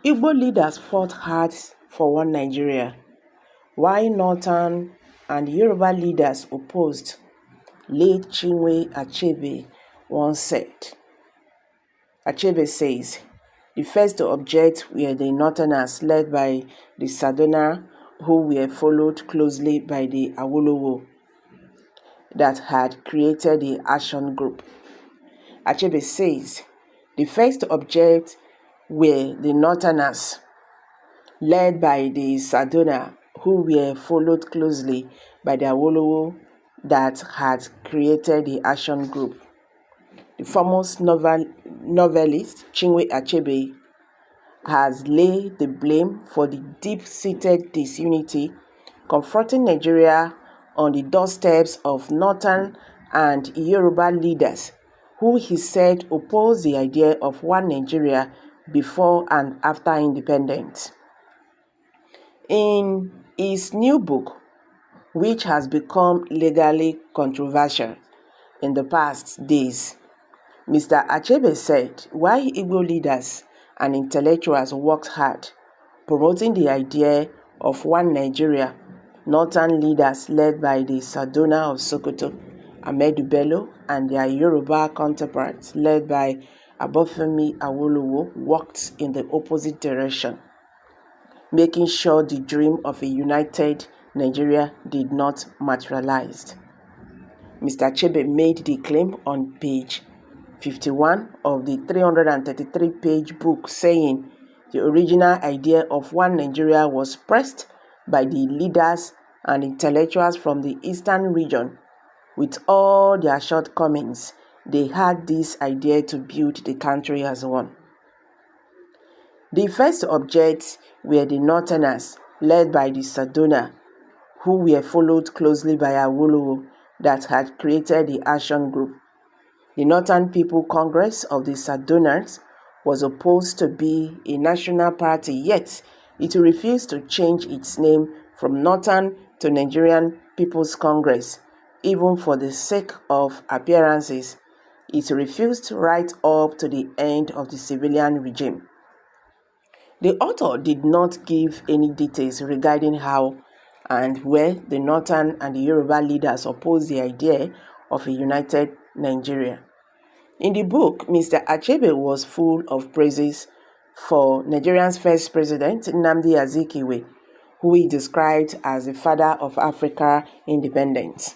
Igbo leaders fought hard for one Nigeria, while Northern and Yoruba leaders opposed, late Chinua Achebe once said. Achebe says, the first to object were the Northerners led by the Sadona, who were followed closely by the Awolowo that had created the action group. Achebe says, the first to object were the Northerners led by the Sadona, who were followed closely by the Awolowo that had created the action group. The famous novelist Chinua Achebe has laid the blame for the deep-seated disunity confronting Nigeria on the doorsteps of Northern and Yoruba leaders who he said opposed the idea of one Nigeria before and after independence. In his new book, which has become legally controversial in the past days, Mr. Achebe said while Igbo leaders and intellectuals worked hard promoting the idea of one Nigeria, Northern leaders led by the Sadona of Sokoto, Ahmadu Bello, and their Yoruba counterparts led by Obafemi Awolowo worked in the opposite direction, making sure the dream of a united Nigeria did not materialize. Mr. Achebe made the claim on page 51 of the 333-page book, saying the original idea of one Nigeria was pressed by the leaders and intellectuals from the eastern region. With all their shortcomings, they had this idea to build the country as one. The first objects were the Northerners, led by the Sadona, who were followed closely by Awolowo that had created the action group. The Northern People Congress of the Sadonans was supposed to be a national party, yet it refused to change its name from Northern to Nigerian People's Congress, even for the sake of appearances. It refused right up to the end of the civilian regime. The author did not give any details regarding how and where the Northern and the Yoruba leaders opposed the idea of a united Nigeria. In the book, Mr. Achebe was full of praises for Nigeria's first president, Nnamdi Azikiwe, who he described as the father of Africa independence.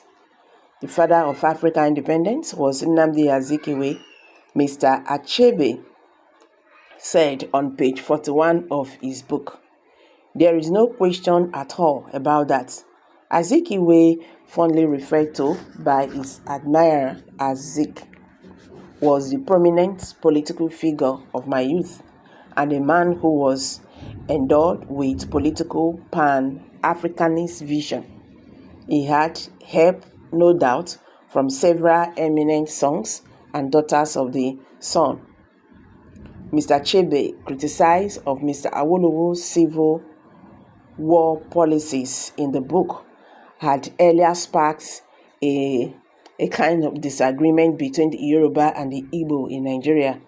The father of Africa independence was Nnamdi Azikiwe. Mr. Achebe said on page 41 of his book, there is no question at all about that. Azikiwe, fondly referred to by his admirer as Zik, was the prominent political figure of my youth and a man who was endowed with political pan-Africanist vision. He had help, no doubt, from several eminent sons and daughters of the sun. Mr. Achebe criticized of Mr. Awolowo's civil war policies in the book had earlier sparked a kind of disagreement between the Yoruba and the Igbo in Nigeria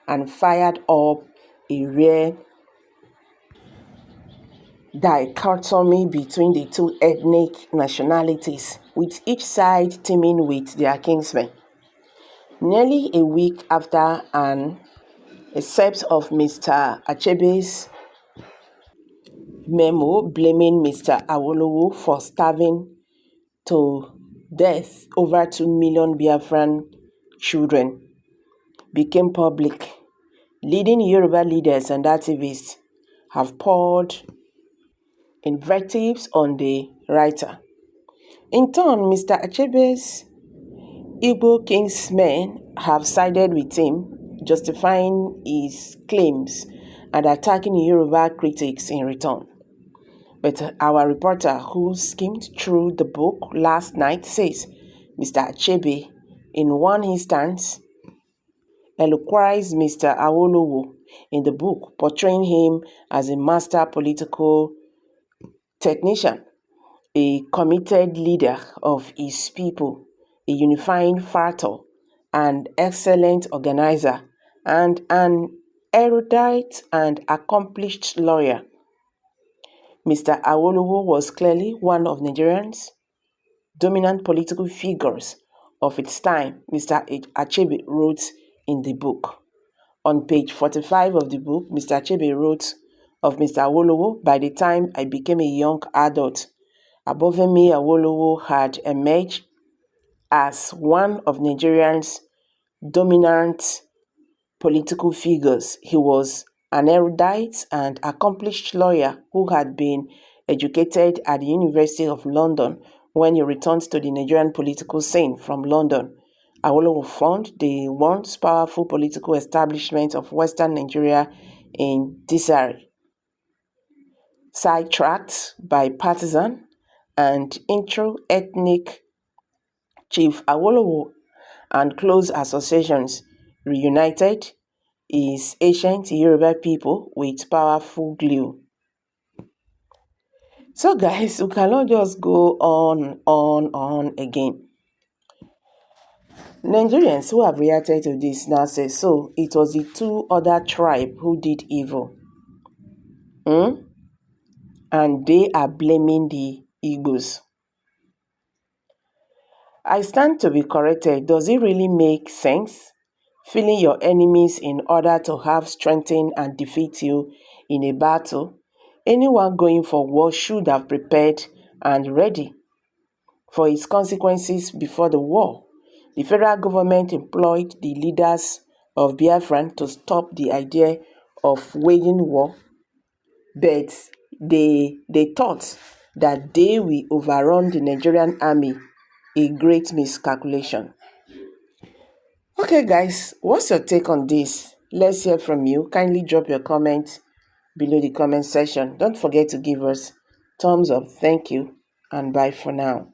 and fired up a rare dichotomy between the two ethnic nationalities, with each side teaming with their kinsmen. Nearly a week after an excerpt of Mr. Achebe's memo blaming Mr. Awolowo for starving to death over 2 million Biafran children became public, leading Yoruba leaders and activists have poured invectives on the writer. In turn, Mr. Achebe's Igbo kinsmen have sided with him, justifying his claims and attacking Yoruba critics in return. But our reporter, who skimmed through the book last night, says Mr. Achebe, in one instance, eloquized Mr. Awolowo in the book, portraying him as a master political technician, a committed leader of his people, a unifying factor, an excellent organizer, and an erudite and accomplished lawyer. Mr. Awolowo was clearly one of Nigerians' dominant political figures of its time, Mr. Achebe wrote in the book. On page 45 of the book, Mr. Achebe wrote of Mr. Awolowo: "By the time I became a young adult, Abovemi Awolowo had emerged as one of Nigerians' dominant political figures. He was an erudite and accomplished lawyer who had been educated at the University of London. When he returned to the Nigerian political scene from London, Awolowo formed the once powerful political establishment of Western Nigeria in disarray. Sidetracked by partisan and intro-ethnic, Chief Awolowo and close associations reunited his ancient Yoruba people with powerful glue." So guys, we cannot just go on again. Nigerians who have reacted to this now say, so it was the two other tribes who did evil. And they are blaming the Igbos. I stand to be corrected. Does it really make sense? Feeling your enemies in order to have strengthen and defeat you in a battle? Anyone going for war should have prepared and ready for its consequences before the war. The federal government employed the leaders of Biafran to stop the idea of waging war, but they thought that they will overrun the Nigerian army, a great miscalculation. Okay guys, what's your take on this? Let's hear from you. Kindly drop your comment below the comment section. Don't forget to give us thumbs up. Thank you and bye for now.